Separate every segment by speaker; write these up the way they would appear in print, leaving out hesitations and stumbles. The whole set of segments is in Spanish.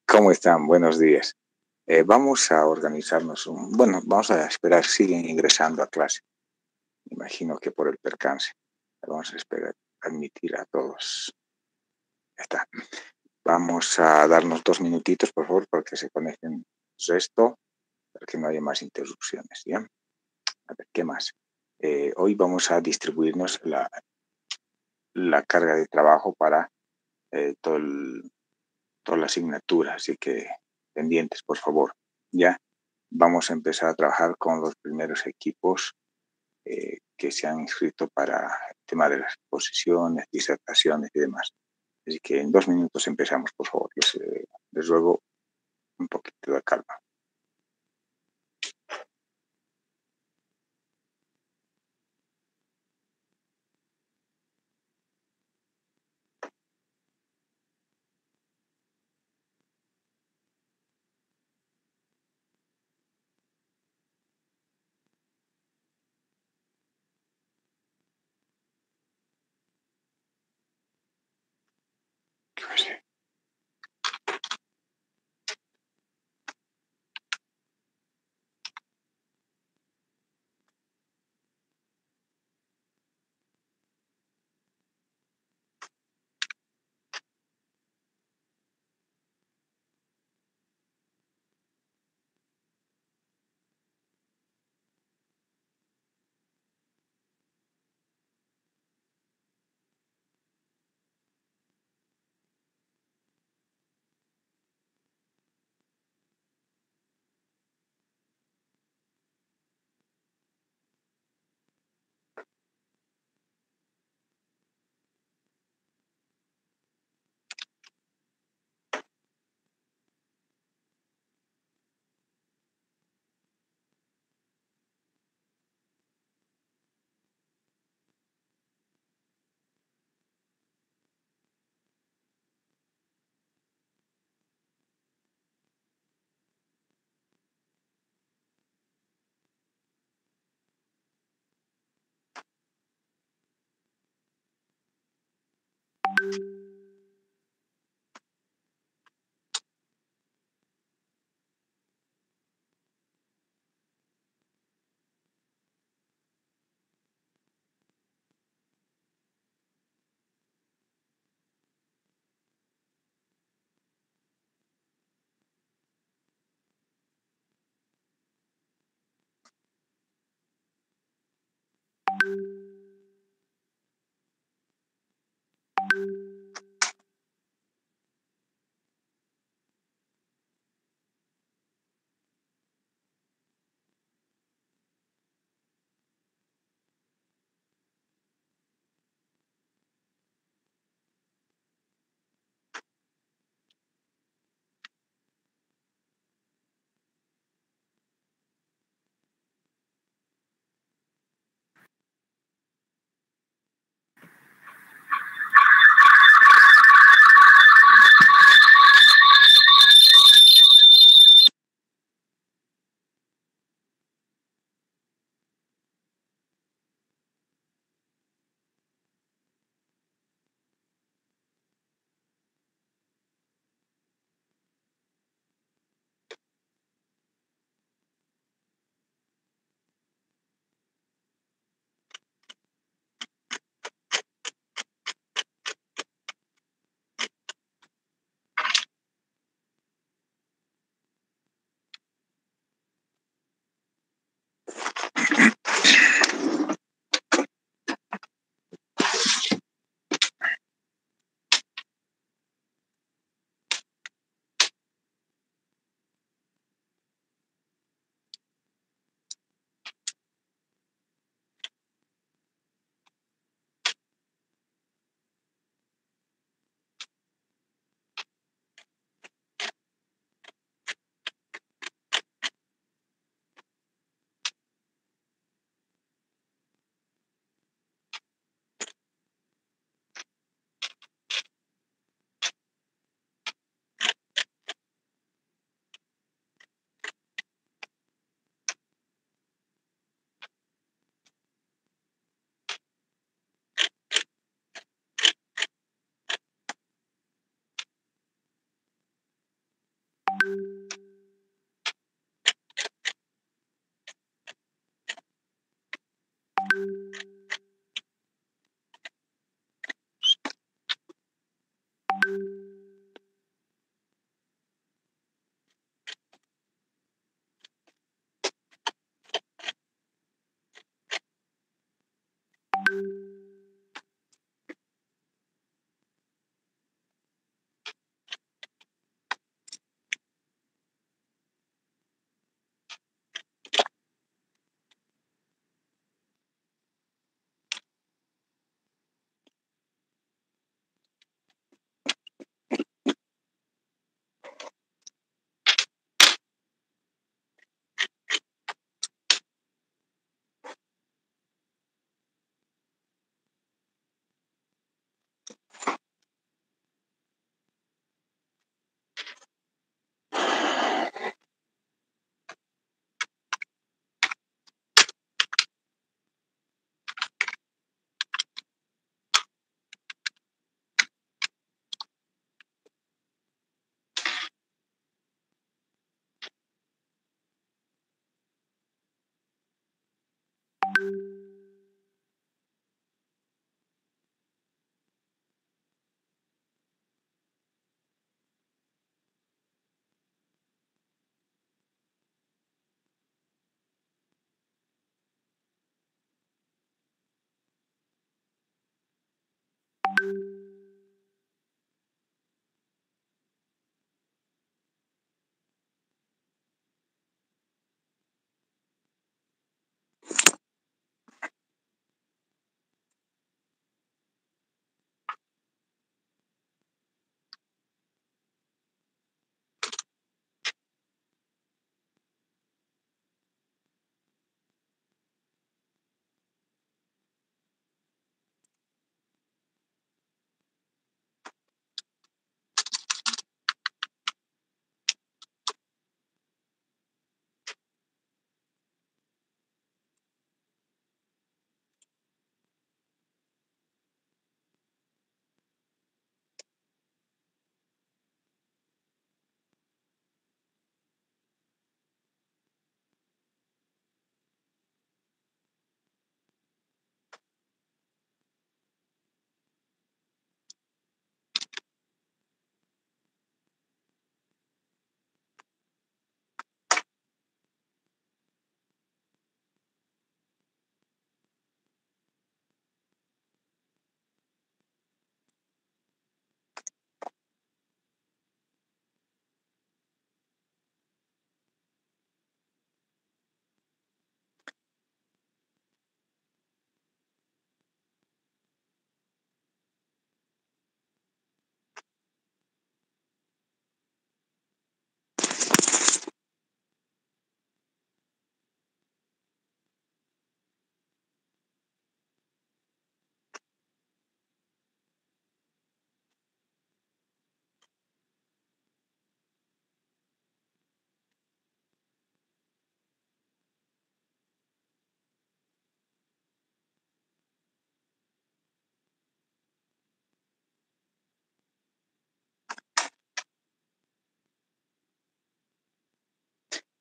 Speaker 1: ¿Cómo están? Buenos días. Vamos a organizarnos bueno, vamos a esperar, siguen ingresando a clase. Imagino que por el percance. Vamos a esperar, admitir a todos. Ya está. Vamos a darnos 2 minutitos, por favor, para que se conecten el resto, para que no haya más interrupciones, ¿ya? A ver, ¿qué más? Hoy vamos a distribuirnos la carga de trabajo para toda la asignatura, así que pendientes, por favor, ¿ya? Vamos a empezar a trabajar con los primeros equipos que se han inscrito para el tema de las exposiciones, disertaciones y demás. Así que en 2 minutos empezamos, por favor. Les ruego un poquito de calma. ¿Qué va a ser?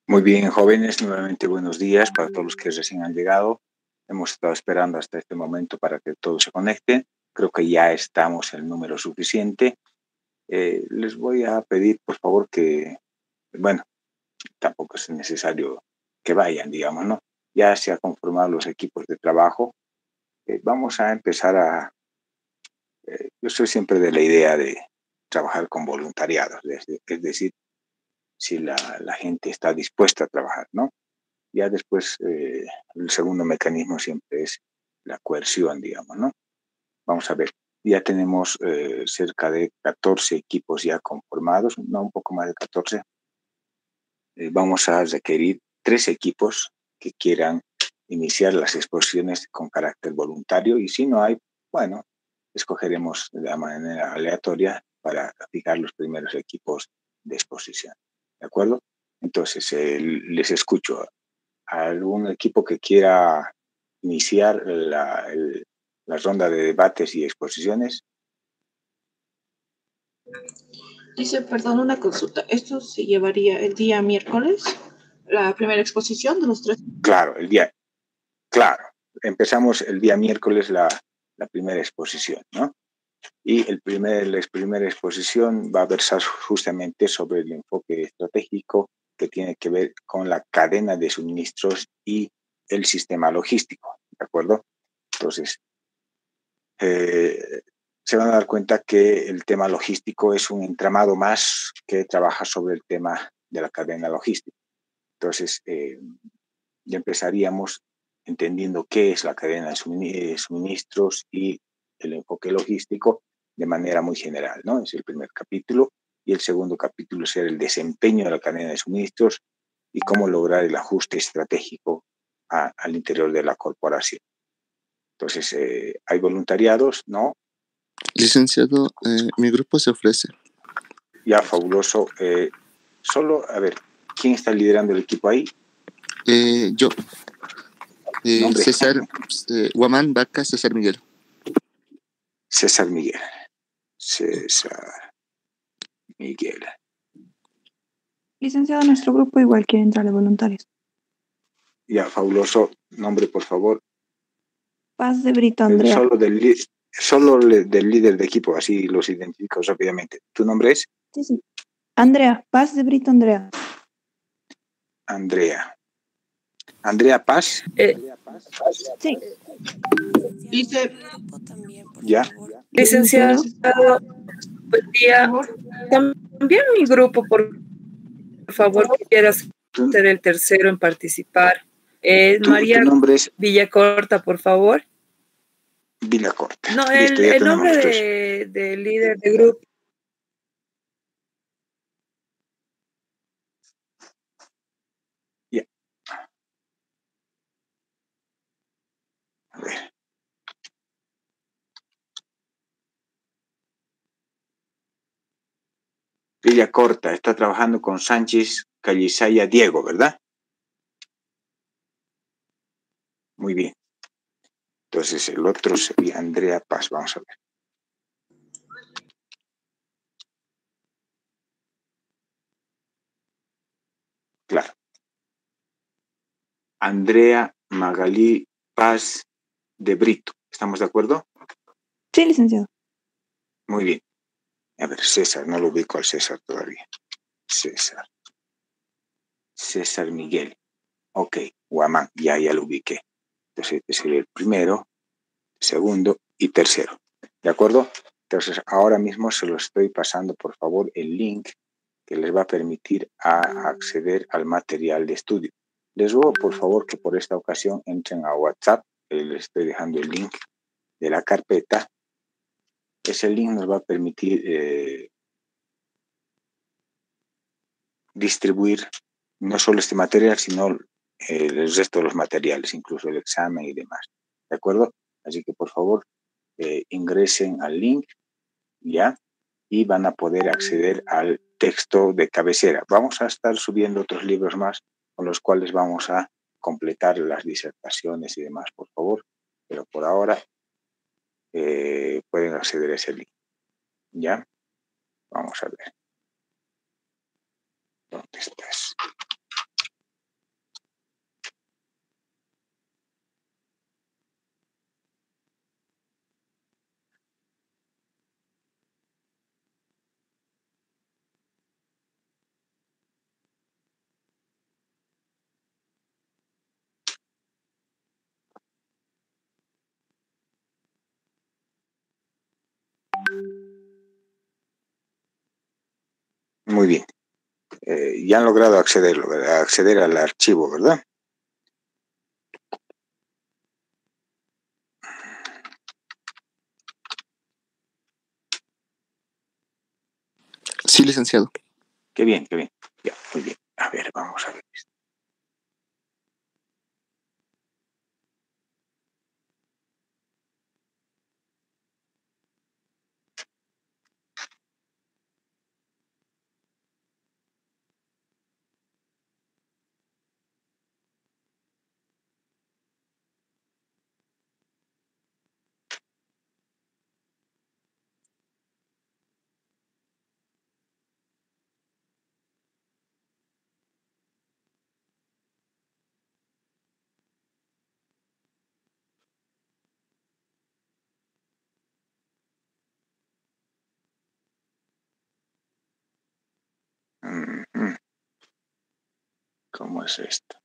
Speaker 1: Muy bien, jóvenes, nuevamente buenos días para todos los que recién han llegado. Hemos estado esperando hasta este momento para que todos se conecten. Creo que ya estamos en número suficiente. Les voy a pedir, por favor, que, bueno, tampoco es necesario que vayan, digamos, ¿no? Ya se han conformado los equipos de trabajo. Vamos a empezar yo soy siempre de la idea de trabajar con voluntariados, es decir, si la gente está dispuesta a trabajar, ¿no? Ya después, el segundo mecanismo siempre es la coerción, digamos, ¿no? Vamos a ver, ya tenemos cerca de 14 equipos ya conformados, no, un poco más de 14. Vamos a requerir 3 equipos que quieran iniciar las exposiciones con carácter voluntario y si no hay, bueno, escogeremos de manera aleatoria para fijar los primeros equipos de exposición. ¿De acuerdo? Entonces, les escucho. ¿Algún equipo que quiera iniciar la ronda de debates y exposiciones?
Speaker 2: Dice, perdón, una consulta. ¿Esto se llevaría el día miércoles? La primera exposición de los 3.
Speaker 1: Claro, claro. Empezamos el día miércoles la primera exposición, ¿no? Y la primera exposición va a versar justamente sobre el enfoque estratégico que tiene que ver con la cadena de suministros y el sistema logístico, ¿de acuerdo? Entonces, se van a dar cuenta que el tema logístico es un entramado más que trabaja sobre el tema de la cadena logística. Entonces, ya empezaríamos entendiendo qué es la cadena de suministros y el enfoque logístico de manera muy general, ¿no? Es el primer capítulo. Y el segundo capítulo será el desempeño de la cadena de suministros y cómo lograr el ajuste estratégico al interior de la corporación. Entonces, hay voluntariados, ¿no?
Speaker 3: Licenciado, mi grupo se ofrece.
Speaker 1: Ya, fabuloso. Solo, a ver, ¿quién está liderando el equipo ahí?
Speaker 3: Yo. César, Guamán, Vaca, César Miguel.
Speaker 1: César Miguel. César Miguel.
Speaker 4: Licenciado, nuestro grupo igual quiere entrar de voluntarios.
Speaker 1: Ya, fabuloso. Nombre, por favor.
Speaker 4: Paz de Brito Andrea.
Speaker 1: Solo del líder de equipo, así los identifico rápidamente. ¿Tu nombre es?
Speaker 4: Sí. Andrea, Paz de Brito Andrea.
Speaker 1: Andrea. ¿Andrea Paz?
Speaker 4: Sí.
Speaker 2: Dice,
Speaker 1: ¿Ya?
Speaker 5: Licenciado, buen día. También mi grupo, por favor, quisiera ser el tercero en participar. María
Speaker 1: ¿Tu nombre es?
Speaker 5: Villacorta, por favor.
Speaker 1: Villacorta.
Speaker 5: No,
Speaker 1: Listo,
Speaker 5: el nombre del líder de grupo.
Speaker 1: Ya. A ver. Villacorta está trabajando con Sánchez Callisaya Diego, ¿verdad? Muy bien. Entonces el otro sería Andrea Paz. Vamos a ver. Claro. Andrea Magalí Paz de Brito. ¿Estamos de acuerdo?
Speaker 4: Sí, licenciado.
Speaker 1: Muy bien. A ver, César, no lo ubico al César todavía. César Miguel. Ok, Guamán, ya lo ubiqué. Entonces, este sería el primero, segundo y tercero. ¿De acuerdo? Entonces, ahora mismo se lo estoy pasando, por favor, el link que les va a permitir acceder al material de estudio. Les ruego, por favor, que por esta ocasión entren a WhatsApp. Les estoy dejando el link de la carpeta. Ese link nos va a permitir distribuir no solo este material, sino el resto de los materiales, incluso el examen y demás. ¿De acuerdo? Así que, por favor, ingresen al link, ¿ya? Y van a poder acceder al texto de cabecera. Vamos a estar subiendo otros libros más con los cuales vamos a completar las disertaciones y demás, por favor. Pero por ahora pueden acceder a ese link. ¿Ya? Vamos a ver. ¿Dónde estás? muy bien. Ya han logrado acceder al archivo, ¿verdad?
Speaker 3: Sí, licenciado.
Speaker 1: Qué bien, qué bien. Ya, muy bien. A ver, vamos a ver esto. ¿Cómo es esto?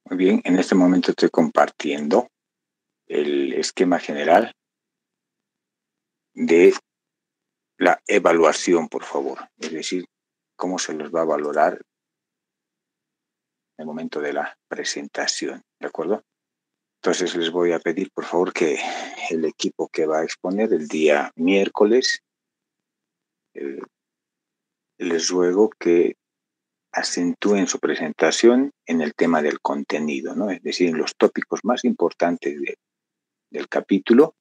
Speaker 1: Muy bien, en este momento estoy compartiendo el esquema general de la evaluación, por favor. Es decir, cómo se los va a valorar en el momento de la presentación, ¿de acuerdo? Entonces les voy a pedir, por favor, que el equipo que va a exponer el día miércoles, les ruego que acentúen su presentación en el tema del contenido, ¿no? Es decir, en los tópicos más importantes del capítulo.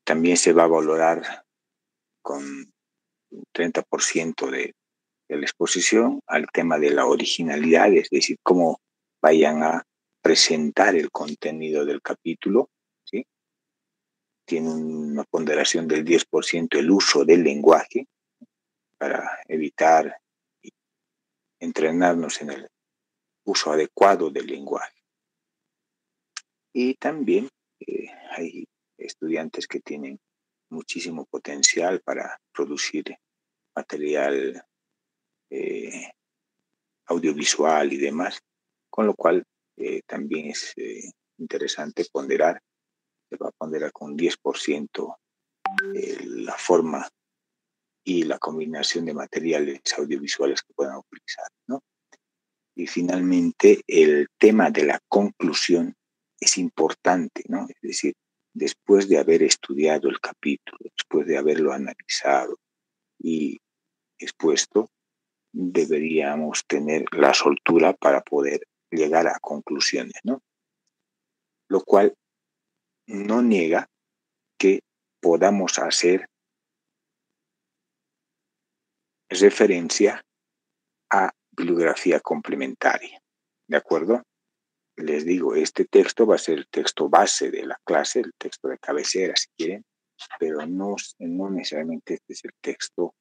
Speaker 1: También se va a valorar con un 30% de la exposición al tema de la originalidad, es decir, cómo vayan a presentar el contenido del capítulo, ¿sí? Tiene una ponderación del 10% el uso del lenguaje para evitar y entrenarnos en el uso adecuado del lenguaje. Y también hay estudiantes que tienen muchísimo potencial para producir material audiovisual y demás, con lo cual también es interesante ponderar, se va a ponderar con 10% la forma y la combinación de materiales audiovisuales que puedan utilizar, ¿no? Y finalmente el tema de la conclusión es importante, ¿no? Es decir, después de haber estudiado el capítulo, después de haberlo analizado y expuesto, deberíamos tener la soltura para poder llegar a conclusiones, ¿no? lo cual no niega que podamos hacer referencia a bibliografía complementaria. ¿De acuerdo? Les digo, este texto va a ser el texto base de la clase, el texto de cabecera, si quieren, pero no necesariamente este es el texto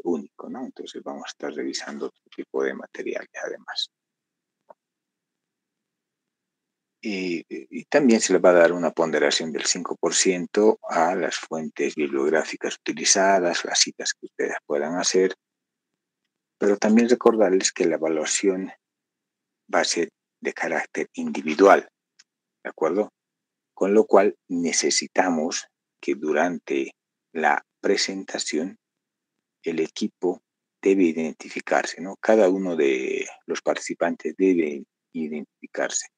Speaker 1: único, ¿no? Entonces vamos a estar revisando otro tipo de materiales además. Y también se le va a dar una ponderación del 5% a las fuentes bibliográficas utilizadas, las citas que ustedes puedan hacer, pero también recordarles que la evaluación va a ser de carácter individual, ¿de acuerdo? Con lo cual necesitamos que durante la presentación el equipo debe identificarse, ¿no? Cada uno de los participantes debe identificarse.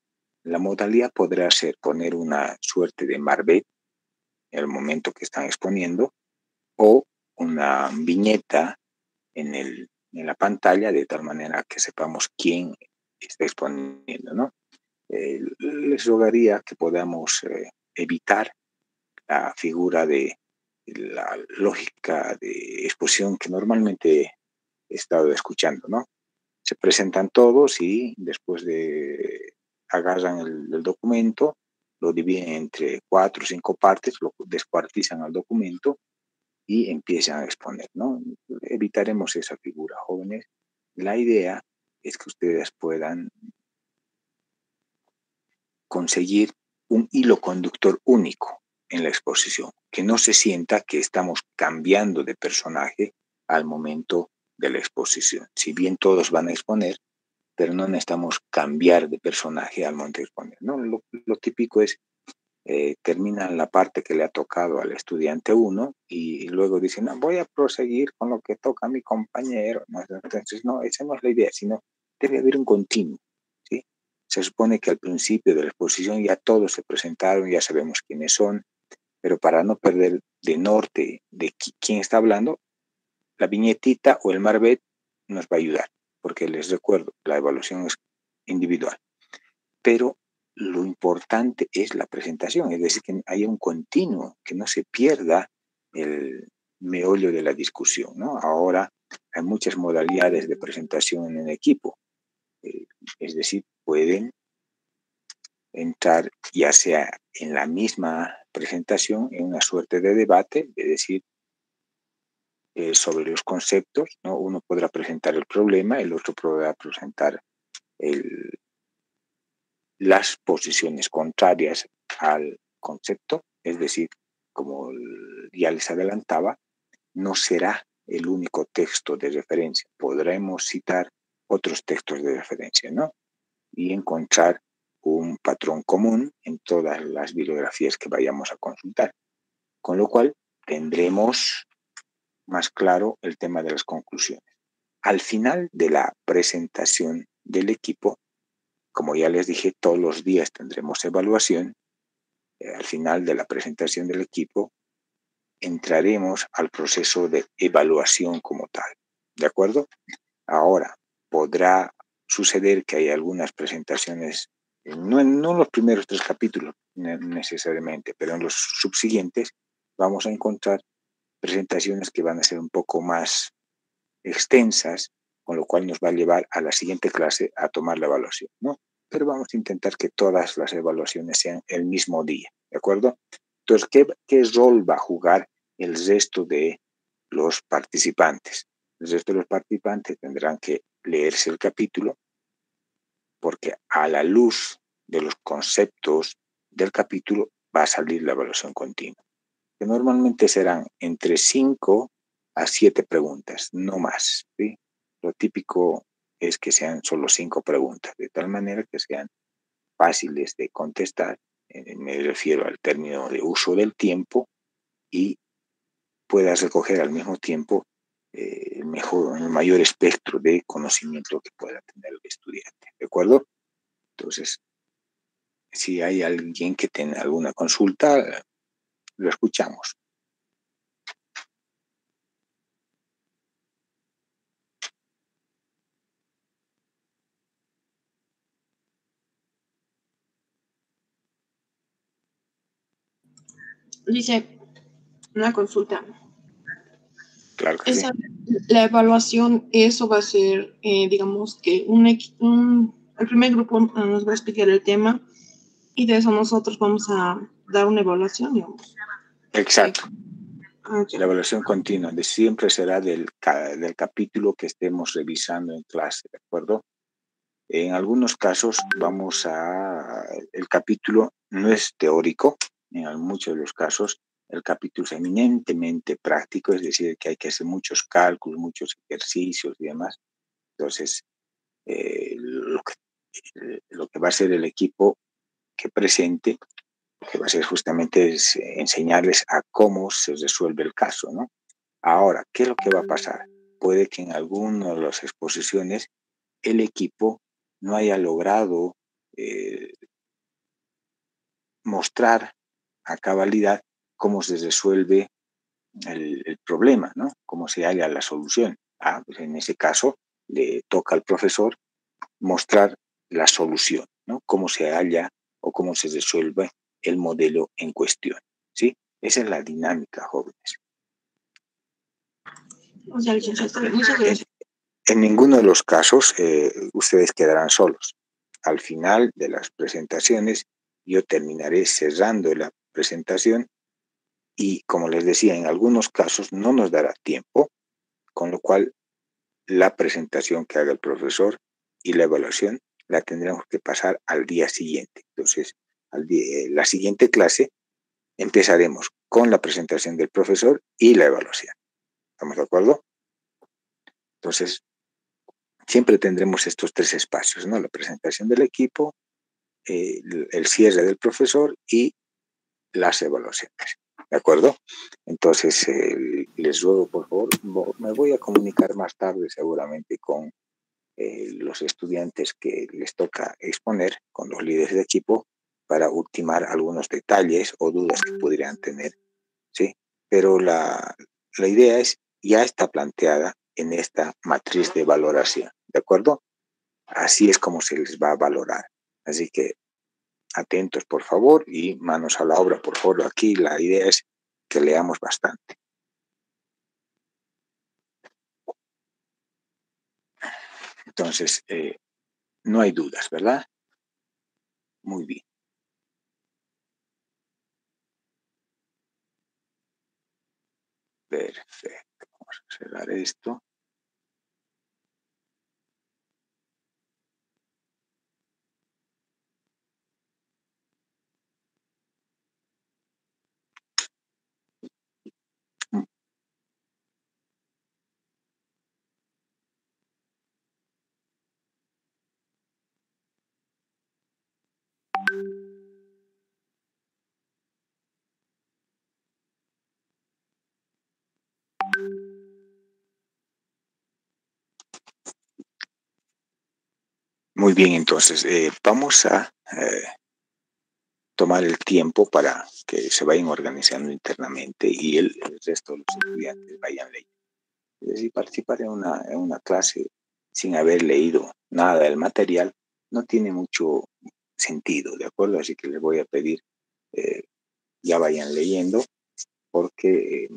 Speaker 1: La modalidad podrá ser poner una suerte de marbet en el momento que están exponiendo o una viñeta en la pantalla de tal manera que sepamos quién está exponiendo, ¿no? Les rogaría que podamos evitar la figura de la lógica de exposición que normalmente he estado escuchando, ¿no? Se presentan todos y después de agarran el documento, lo dividen entre 4 o 5 partes, lo descuartizan al documento y empiezan a exponer, ¿no? Evitaremos esa figura, jóvenes. La idea es que ustedes puedan conseguir un hilo conductor único en la exposición, que no se sienta que estamos cambiando de personaje al momento de la exposición. Si bien todos van a exponer, pero no necesitamos cambiar de personaje al momento de exponer, ¿no? Lo típico es, terminan la parte que le ha tocado al estudiante 1 y luego dicen, no, voy a proseguir con lo que toca a mi compañero. ¿No? Entonces, no, esa no es la idea, sino debe haber un continuo, ¿sí? Se supone que al principio de la exposición ya todos se presentaron, ya sabemos quiénes son, pero para no perder de norte de quién está hablando, la viñetita o el marbet nos va a ayudar, porque les recuerdo, la evaluación es individual. Pero lo importante es la presentación, es decir, que haya un continuo, que no se pierda el meollo de la discusión, ¿no? Ahora hay muchas modalidades de presentación en equipo, es decir, pueden entrar ya sea en la misma presentación, en una suerte de debate, es decir, sobre los conceptos, ¿no? Uno podrá presentar el problema, el otro podrá presentar las posiciones contrarias al concepto, es decir, como ya les adelantaba, no será el único texto de referencia. Podremos citar otros textos de referencia, ¿no? Y encontrar un patrón común en todas las bibliografías que vayamos a consultar. Con lo cual, tendremos más claro el tema de las conclusiones. Al final de la presentación del equipo, como ya les dije, todos los días tendremos evaluación. Al final de la presentación del equipo, entraremos al proceso de evaluación como tal. ¿De acuerdo? Ahora, podrá suceder que hay algunas presentaciones, no en los primeros 3 capítulos necesariamente, pero en los subsiguientes vamos a encontrar presentaciones que van a ser un poco más extensas, con lo cual nos va a llevar a la siguiente clase a tomar la evaluación, ¿no? Pero vamos a intentar que todas las evaluaciones sean el mismo día, ¿de acuerdo? Entonces, ¿qué rol va a jugar el resto de los participantes? El resto de los participantes tendrán que leerse el capítulo, porque a la luz de los conceptos del capítulo va a salir la evaluación continua, que normalmente serán entre 5 a 7 preguntas, no más, ¿sí? Lo típico es que sean solo 5 preguntas, de tal manera que sean fáciles de contestar, me refiero al término de uso del tiempo, y puedas recoger al mismo tiempo el mayor espectro de conocimiento que pueda tener el estudiante, ¿de acuerdo? Entonces, si hay alguien que tenga alguna consulta, lo escuchamos.
Speaker 2: Dice una consulta.
Speaker 1: Claro que sí.
Speaker 2: La evaluación, eso va a ser, digamos que el primer grupo nos va a explicar el tema y de eso nosotros vamos a dar una evaluación, digamos.
Speaker 1: Exacto.
Speaker 2: Okay.
Speaker 1: La evaluación continua siempre será del capítulo que estemos revisando en clase, ¿de acuerdo? En algunos casos el capítulo no es teórico, en muchos de los casos el capítulo es eminentemente práctico, es decir, que hay que hacer muchos cálculos, muchos ejercicios y demás. Entonces, lo que va a ser el equipo que presente, lo que va a hacer justamente es enseñarles a cómo se resuelve el caso, ¿no? Ahora, ¿qué es lo que va a pasar? Puede que en alguna de las exposiciones el equipo no haya logrado mostrar a cabalidad cómo se resuelve el problema, ¿no? Cómo se halla la solución. Pues en ese caso le toca al profesor mostrar la solución, ¿no? Cómo se halla o cómo se resuelve el modelo en cuestión, ¿sí? Esa es la dinámica, jóvenes.
Speaker 2: O sea, licenciado, muchas gracias.
Speaker 1: En ninguno de los casos ustedes quedarán solos. Al final de las presentaciones, yo terminaré cerrando la presentación y, como les decía, en algunos casos no nos dará tiempo, con lo cual la presentación que haga el profesor y la evaluación la tendremos que pasar al día siguiente. Entonces, la siguiente clase empezaremos con la presentación del profesor y la evaluación. ¿Estamos de acuerdo? Entonces, siempre tendremos estos tres espacios, ¿no? La presentación del equipo, el cierre del profesor y las evaluaciones. ¿De acuerdo? Entonces, les ruego, por favor, me voy a comunicar más tarde seguramente con los estudiantes que les toca exponer, con los líderes de equipo, para ultimar algunos detalles o dudas que pudieran tener, ¿sí? Pero la idea ya está planteada en esta matriz de valoración, ¿de acuerdo? Así es como se les va a valorar. Así que atentos, por favor, y manos a la obra, por favor. Aquí la idea es que leamos bastante. Entonces, no hay dudas, ¿verdad? Muy bien. Perfecto. Vamos a cerrar esto. Muy bien, entonces vamos a tomar el tiempo para que se vayan organizando internamente y el resto de los estudiantes vayan leyendo. Es decir, participar en una clase sin haber leído nada del material no tiene mucho sentido, ¿de acuerdo? Así que les voy a pedir ya vayan leyendo, porque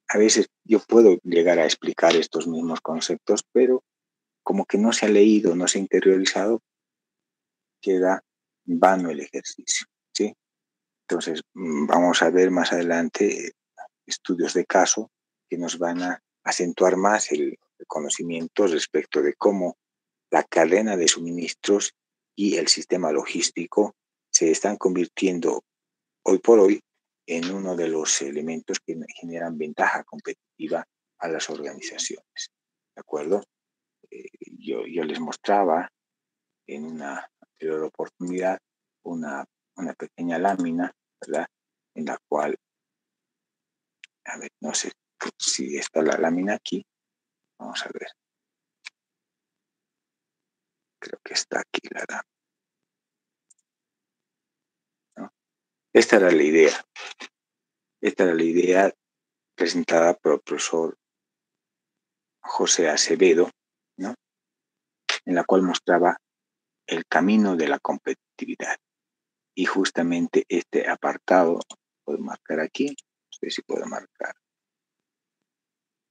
Speaker 1: a veces yo puedo llegar a explicar estos mismos conceptos, pero como que no se ha leído, no se ha interiorizado, queda vano el ejercicio, ¿sí? Entonces, vamos a ver más adelante estudios de caso que nos van a acentuar más el conocimiento respecto de cómo la cadena de suministros y el sistema logístico se están convirtiendo hoy por hoy en uno de los elementos que generan ventaja competitiva a las organizaciones. ¿De acuerdo? Yo les mostraba en una anterior oportunidad una pequeña lámina, ¿verdad? En la cual, a ver, no sé si está la lámina aquí. Vamos a ver. Creo que está aquí la lámina, ¿no? Esta era la idea. Esta era la idea presentada por el profesor José Acevedo, ¿no? En la cual mostraba el camino de la competitividad. Y justamente este apartado puedo marcar aquí, no sé si puedo marcar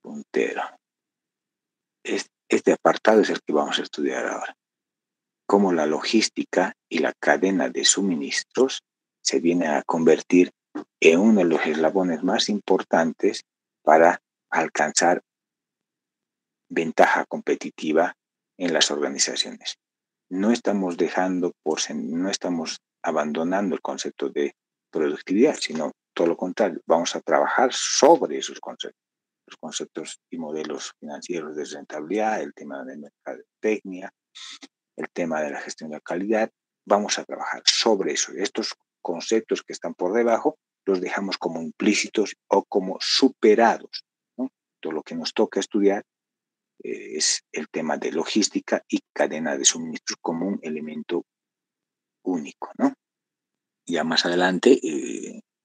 Speaker 1: puntero. Este apartado es el que vamos a estudiar ahora. Cómo la logística y la cadena de suministros se viene a convertir en uno de los eslabones más importantes para alcanzar ventaja competitiva en las organizaciones. No estamos no estamos abandonando el concepto de productividad, sino todo lo contrario, vamos a trabajar sobre esos conceptos, los conceptos y modelos financieros de rentabilidad, el tema de mercadotecnia, el tema de la gestión de la calidad, vamos a trabajar sobre eso. Estos conceptos que están por debajo los dejamos como implícitos o como superados, ¿no? Todo lo que nos toca estudiar es el tema de logística y cadena de suministros como un elemento único, ¿no? Ya más adelante,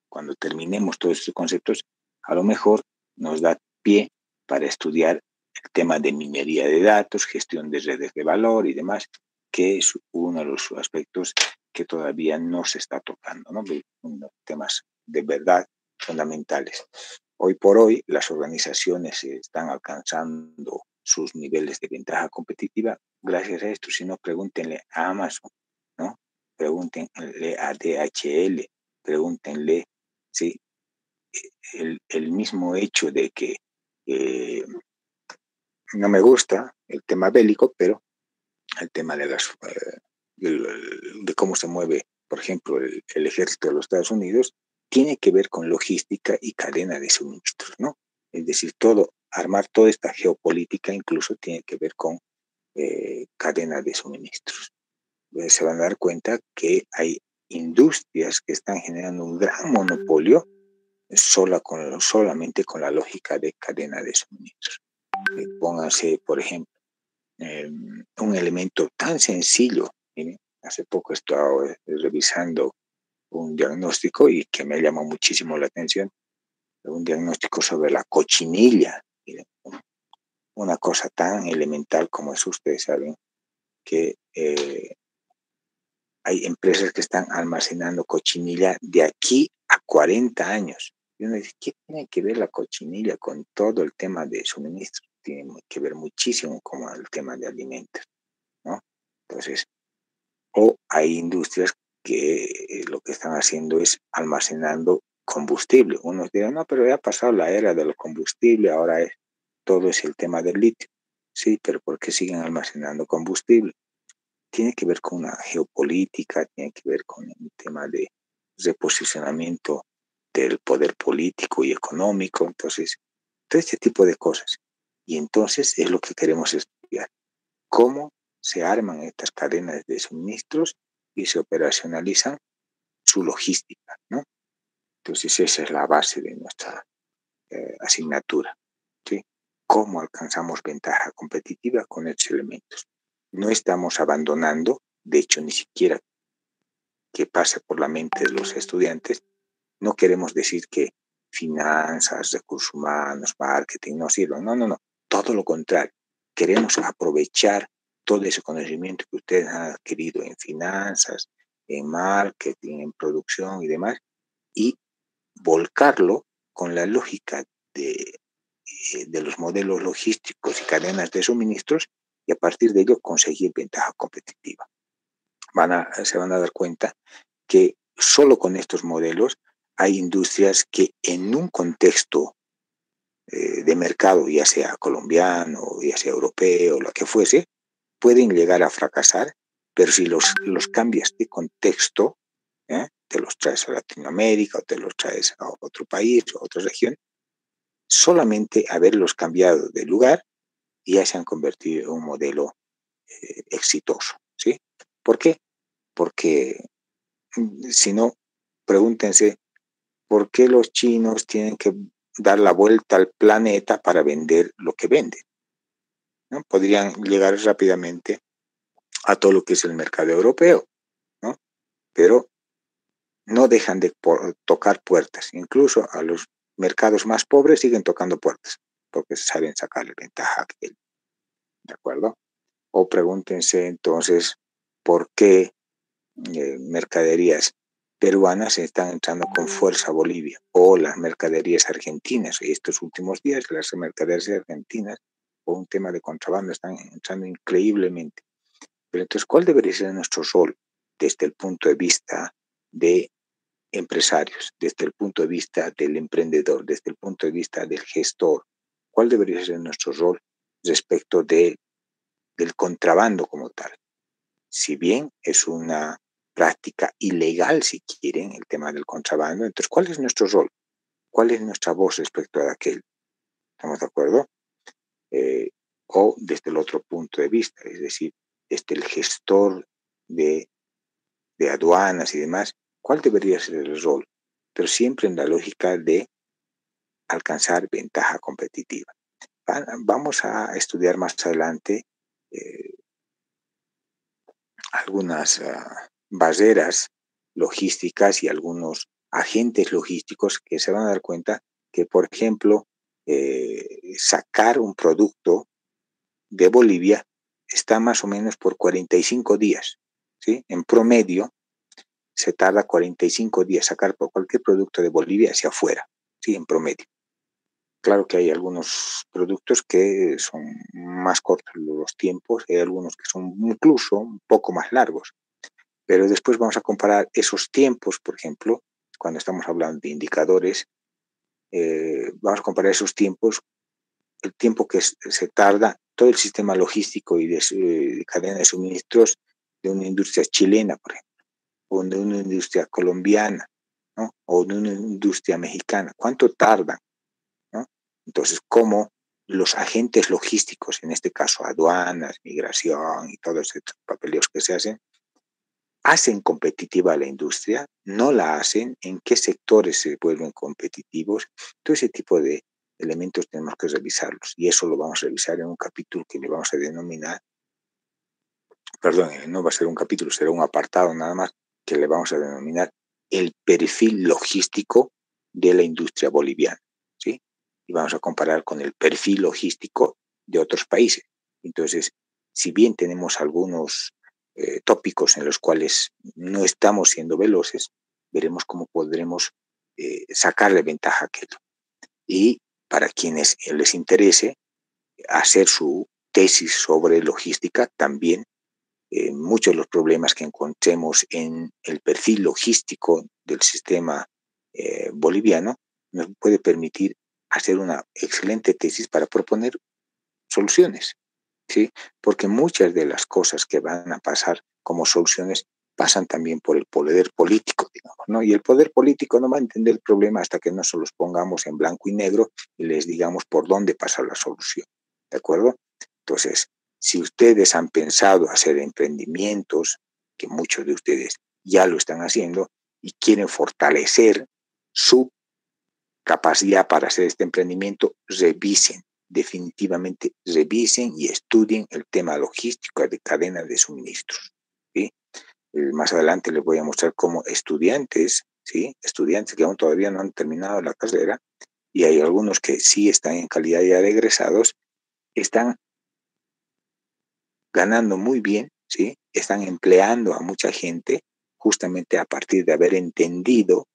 Speaker 1: cuando terminemos todos estos conceptos, a lo mejor nos da pie para estudiar el tema de minería de datos, gestión de redes de valor y demás, que es uno de los aspectos que todavía no se está tocando, ¿no? Temas de verdad fundamentales. Hoy por hoy, las organizaciones están alcanzando sus niveles de ventaja competitiva gracias a esto. Si no, pregúntenle a Amazon, ¿no? Pregúntenle a DHL, pregúntenle, ¿sí? El mismo hecho de que no me gusta el tema bélico, pero el tema de cómo se mueve, por ejemplo, el ejército de los Estados Unidos, tiene que ver con logística y cadena de suministros, ¿no? Es decir, armar toda esta geopolítica incluso tiene que ver con cadena de suministros. Se van a dar cuenta que hay industrias que están generando un gran monopolio solamente con la lógica de cadena de suministros. Pónganse, por ejemplo, un elemento tan sencillo. Miren, hace poco estaba revisando un diagnóstico y que me llamó muchísimo la atención, un diagnóstico sobre la cochinilla. Miren, una cosa tan elemental como eso, ustedes saben que hay empresas que están almacenando cochinilla de aquí a 40 años. Y uno dice, ¿qué tiene que ver la cochinilla con todo el tema de suministro? Tiene que ver muchísimo con el tema de alimentos, ¿no? Entonces, o hay industrias que lo que están haciendo es almacenando combustible. Unos dirán, no, pero ya ha pasado la era del combustible, ahora todo es el tema del litio. Sí, pero ¿por qué siguen almacenando combustible? Tiene que ver con una geopolítica, tiene que ver con el tema de reposicionamiento del poder político y económico. Entonces, todo este tipo de cosas. Y entonces es lo que queremos estudiar. ¿Cómo se arman estas cadenas de suministros y se operacionalizan su logística, ¿no? Entonces esa es la base de nuestra asignatura, ¿sí? ¿Cómo alcanzamos ventaja competitiva con estos elementos? No estamos abandonando, de hecho ni siquiera que pase por la mente de los estudiantes, no queremos decir que finanzas, recursos humanos, marketing no sirvan, no, todo lo contrario, queremos aprovechar todo ese conocimiento que ustedes han adquirido en finanzas, en marketing, en producción y demás, y volcarlo con la lógica de los modelos logísticos y cadenas de suministros y a partir de ello conseguir ventaja competitiva. Se van a dar cuenta que solo con estos modelos hay industrias que en un contexto de mercado, ya sea colombiano, ya sea europeo, lo que fuese, pueden llegar a fracasar, pero si los cambias de contexto, te los traes a Latinoamérica o te los traes a otro país o a otra región, solamente haberlos cambiado de lugar ya se han convertido en un modelo exitoso, ¿sí? ¿Por qué? Porque si no, pregúntense, ¿por qué los chinos tienen que dar la vuelta al planeta para vender lo que venden? ¿No? Podrían llegar rápidamente a todo lo que es el mercado europeo, ¿no? Pero no dejan de tocar puertas. Incluso a los mercados más pobres siguen tocando puertas, porque saben sacarle ventaja a aquel, ¿de acuerdo? O pregúntense entonces, ¿por qué mercaderías peruanas están entrando con fuerza a Bolivia, o las mercaderías argentinas. Estos últimos días las mercaderías argentinas, por un tema de contrabando, están entrando increíblemente. Pero entonces, ¿cuál debería ser nuestro rol desde el punto de vista de empresarios, desde el punto de vista del emprendedor, desde el punto de vista del gestor? ¿Cuál debería ser nuestro rol respecto del contrabando como tal? Si bien es una práctica ilegal, si quieren, el tema del contrabando, entonces, ¿cuál es nuestro rol? ¿Cuál es nuestra voz respecto a aquel? ¿Estamos de acuerdo? O desde el otro punto de vista, es decir, desde el gestor de aduanas y demás, ¿cuál debería ser el rol? Pero siempre en la lógica de alcanzar ventaja competitiva. Vamos a estudiar más adelante algunas barreras logísticas y algunos agentes logísticos que se van a dar cuenta que, por ejemplo, sacar un producto de Bolivia está más o menos por 45 días, ¿sí? En promedio se tarda 45 días sacar por cualquier producto de Bolivia hacia afuera, ¿sí? En promedio. Claro que hay algunos productos que son más cortos los tiempos, hay algunos que son incluso un poco más largos, pero después vamos a comparar esos tiempos, por ejemplo, cuando estamos hablando de indicadores, vamos a comparar esos tiempos, el tiempo que se tarda todo el sistema logístico y de cadena de suministros de una industria chilena, por ejemplo, o de una industria colombiana, ¿no? O de una industria mexicana. ¿Cuánto tardan? ¿No? Entonces, cómo los agentes logísticos, en este caso aduanas, migración y todos estos papeleos que se hacen competitiva a la industria, no la hacen, en qué sectores se vuelven competitivos, todo ese tipo de elementos tenemos que revisarlos, y eso lo vamos a revisar en un capítulo que le vamos a denominar, perdón, no va a ser un capítulo, será un apartado nada más, que le vamos a denominar el perfil logístico de la industria boliviana, ¿sí? Y vamos a comparar con el perfil logístico de otros países. Entonces, si bien tenemos algunos tópicos en los cuales no estamos siendo veloces, veremos cómo podremos sacarle ventaja a aquello. Y para quienes les interese hacer su tesis sobre logística, también muchos de los problemas que encontremos en el perfil logístico del sistema boliviano nos puede permitir hacer una excelente tesis para proponer soluciones, ¿sí? Porque muchas de las cosas que van a pasar como soluciones pasan también por el poder político, digamos, ¿no? Y el poder político no va a entender el problema hasta que no se los pongamos en blanco y negro y les digamos por dónde pasa la solución, ¿de acuerdo? Entonces, si ustedes han pensado hacer emprendimientos, que muchos de ustedes ya lo están haciendo, y quieren fortalecer su capacidad para hacer este emprendimiento, revisen, definitivamente revisen y estudien el tema logístico de cadena de suministros, ¿sí? Más adelante les voy a mostrar cómo estudiantes, ¿sí? Estudiantes que aún todavía no han terminado la carrera, y hay algunos que sí están en calidad ya de egresados, están ganando muy bien, ¿sí? Están empleando a mucha gente justamente a partir de haber entendido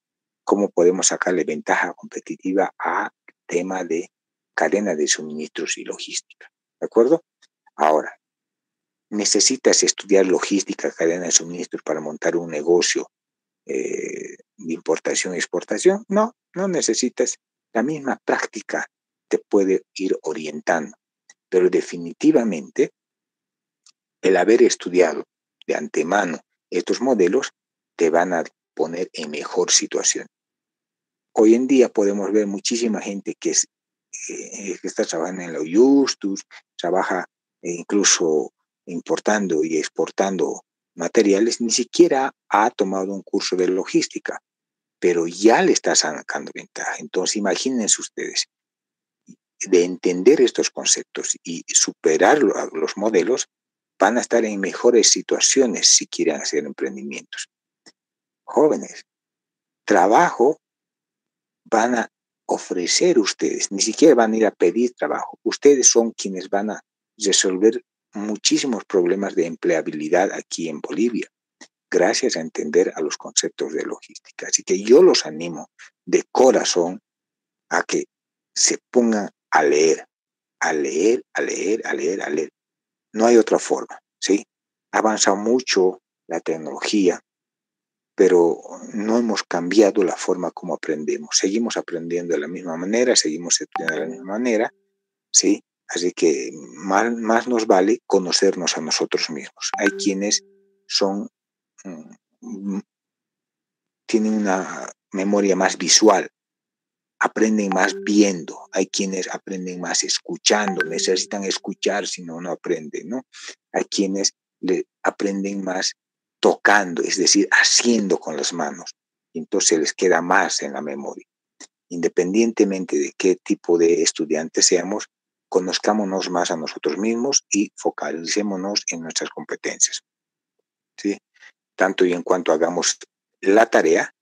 Speaker 1: cómo podemos sacarle ventaja competitiva al tema de cadena de suministros y logística, ¿de acuerdo? Ahora, ¿necesitas estudiar logística, cadena de suministros para montar un negocio de importación y exportación? No, no necesitas. La misma práctica te puede ir orientando, pero definitivamente el haber estudiado de antemano estos modelos te van a poner en mejor situación. Hoy en día podemos ver muchísima gente que está trabajando en la Justus, trabaja incluso importando y exportando materiales, ni siquiera ha tomado un curso de logística, pero ya le está sacando ventaja. Entonces, imagínense ustedes, de entender estos conceptos y superar los modelos, van a estar en mejores situaciones si quieren hacer emprendimientos. Jóvenes, trabajo van a ofrecer ustedes, ni siquiera van a ir a pedir trabajo. Ustedes son quienes van a resolver muchísimos problemas de empleabilidad aquí en Bolivia, gracias a entender a los conceptos de logística. Así que yo los animo de corazón a que se pongan a leer, a leer, a leer, a leer, a leer. No hay otra forma, ¿sí? Ha avanzado mucho la tecnología, pero no hemos cambiado la forma como aprendemos. Seguimos aprendiendo de la misma manera, seguimos estudiando de la misma manera, ¿sí? Así que más nos vale conocernos a nosotros mismos. Hay quienes tienen una memoria más visual, aprenden más viendo. Hay quienes aprenden más escuchando, necesitan escuchar, si no, no aprenden, ¿no? Hay quienes aprenden más tocando, es decir, haciendo con las manos. Entonces les queda más en la memoria. Independientemente de qué tipo de estudiantes seamos, conozcámonos más a nosotros mismos y focalicémonos en nuestras competencias, ¿sí? Tanto y en cuanto hagamos la tarea,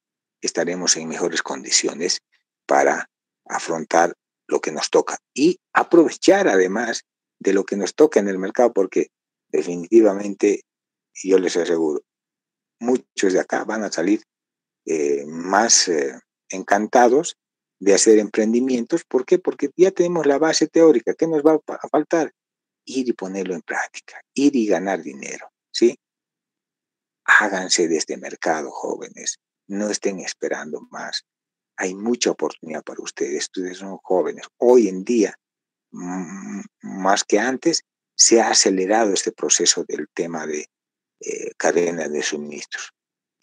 Speaker 1: estaremos en mejores condiciones para afrontar lo que nos toca y aprovechar además de lo que nos toca en el mercado, porque definitivamente, yo les aseguro, muchos de acá van a salir más encantados de hacer emprendimientos. ¿Por qué? Porque ya tenemos la base teórica. ¿Qué nos va a faltar? Ir y ponerlo en práctica, ir y ganar dinero, ¿sí? Háganse de este mercado, jóvenes. No estén esperando más. Hay mucha oportunidad para ustedes. Ustedes son jóvenes. Hoy en día, más que antes, se ha acelerado este proceso del tema de cadena de suministros.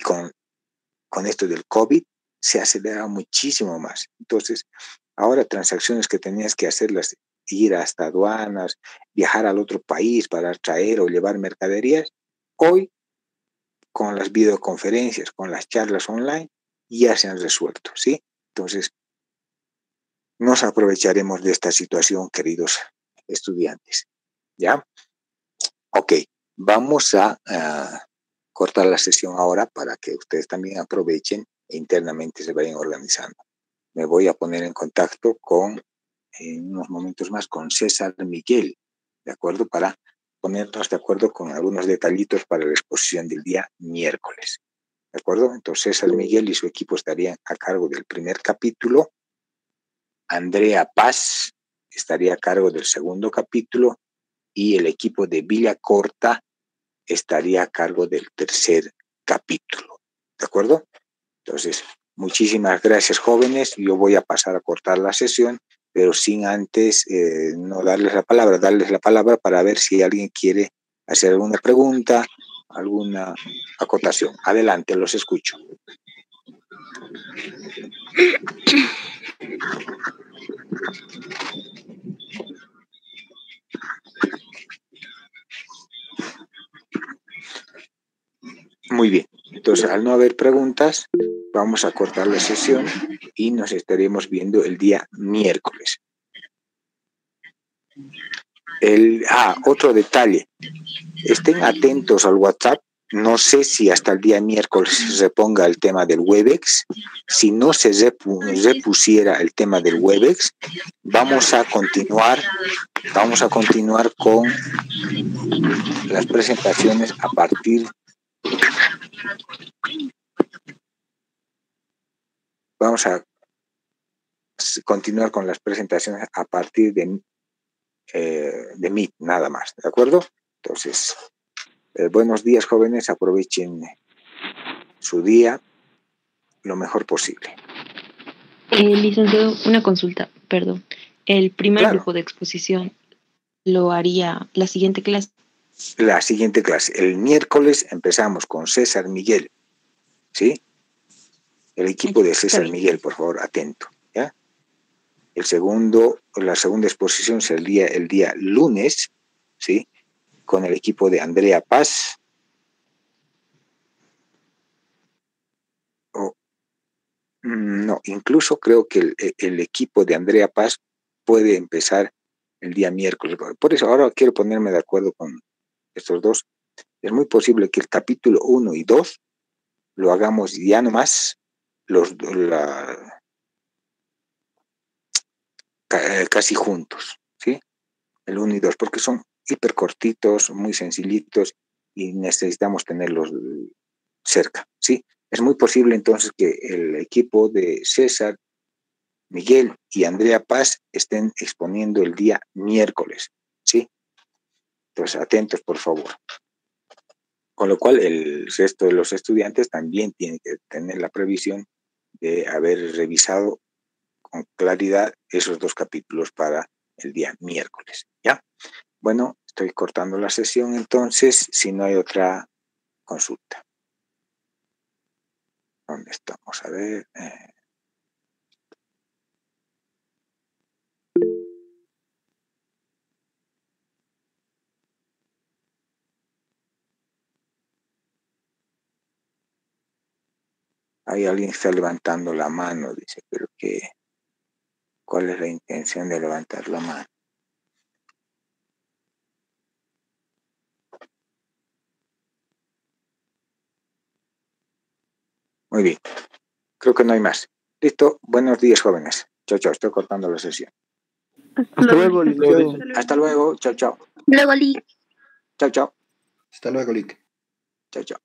Speaker 1: Con esto del COVID se ha acelerado muchísimo más. Entonces, ahora transacciones que tenías que hacerlas, ir hasta aduanas, viajar al otro país para traer o llevar mercaderías, hoy con las videoconferencias, con las charlas online, ya se han resuelto, ¿sí? Entonces, nos aprovecharemos de esta situación, queridos estudiantes, ¿ya? Ok, vamos a cortar la sesión ahora para que ustedes también aprovechen e internamente se vayan organizando. Me voy a poner en contacto en unos momentos más con César Miguel, ¿de acuerdo? Para ponernos de acuerdo con algunos detallitos para la exposición del día miércoles, ¿de acuerdo? Entonces César Miguel y su equipo estarían a cargo del primer capítulo, Andrea Paz estaría a cargo del segundo capítulo y el equipo de Villa Corta estaría a cargo del tercer capítulo, ¿de acuerdo? Entonces, muchísimas gracias, jóvenes. Yo voy a pasar a cortar la sesión, pero sin antes no darles la palabra para ver si alguien quiere hacer alguna pregunta, alguna acotación. Adelante, los escucho. Muy bien. Entonces, al no haber preguntas, vamos a cortar la sesión y nos estaremos viendo el día miércoles. Otro detalle. Estén atentos al WhatsApp. No sé si hasta el día miércoles se reponga el tema del Webex. Si no se repusiera el tema del Webex, vamos a continuar con las presentaciones a partir de Meet, nada más, ¿de acuerdo? Entonces, buenos días, jóvenes, aprovechen su día lo mejor posible.
Speaker 6: Licenciado, una consulta, perdón. El primer
Speaker 1: Claro.
Speaker 6: grupo de exposición lo haría la siguiente clase.
Speaker 1: La siguiente clase. El miércoles empezamos con César Miguel, ¿sí? El equipo de César Miguel, por favor, atento, ¿ya? La segunda exposición sería el día lunes, ¿sí? Con el equipo de Andrea Paz. No, incluso creo que el equipo de Andrea Paz puede empezar el día miércoles. Por eso ahora quiero ponerme de acuerdo con estos dos. Es muy posible que el capítulo 1 y 2 lo hagamos ya nomás casi juntos, ¿sí? El 1 y 2, porque son hiper cortitos, muy sencillitos y necesitamos tenerlos cerca, ¿sí? Es muy posible entonces que el equipo de César, Miguel y Andrea Paz estén exponiendo el día miércoles, ¿sí? Entonces, atentos, por favor. Con lo cual, el resto de los estudiantes también tienen que tener la previsión de haber revisado con claridad esos 2 capítulos para el día miércoles, ¿ya? Bueno, estoy cortando la sesión entonces, si no hay otra consulta. ¿Dónde estamos? A ver. Ahí alguien está levantando la mano, dice, pero ¿cuál es la intención de levantar la mano? Muy bien, creo que no hay más. Listo, buenos días, jóvenes. Chao, chao, estoy cortando la sesión.
Speaker 3: Hasta luego, licenciado.
Speaker 1: Hasta luego, chao, chao.
Speaker 6: Luego, Lee.
Speaker 1: Chao, chao.
Speaker 3: Hasta luego, Lick.
Speaker 1: Chao, chao.